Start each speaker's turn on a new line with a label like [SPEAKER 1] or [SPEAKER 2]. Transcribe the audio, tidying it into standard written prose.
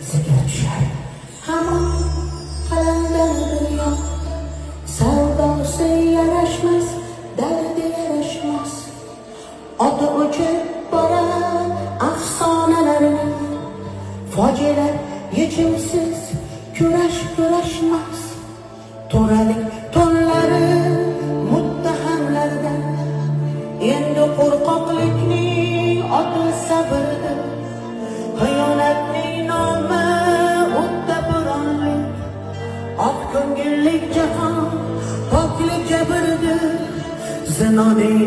[SPEAKER 1] sigir tushar. Hamon qalamdan dunyo, savdosi yarashmas, dardi yarashmas. Oti o'chib borar afsonalarini, fojialar yechimsiz kurashmas. To'ralik to'nlari muttahamlardan, endi qo'rqoqlikning oti sabrdir. Xiyonatning nomi o'tda bo'ronlik, oq ko'ngillik jahon poklik jabrdir. Zinodek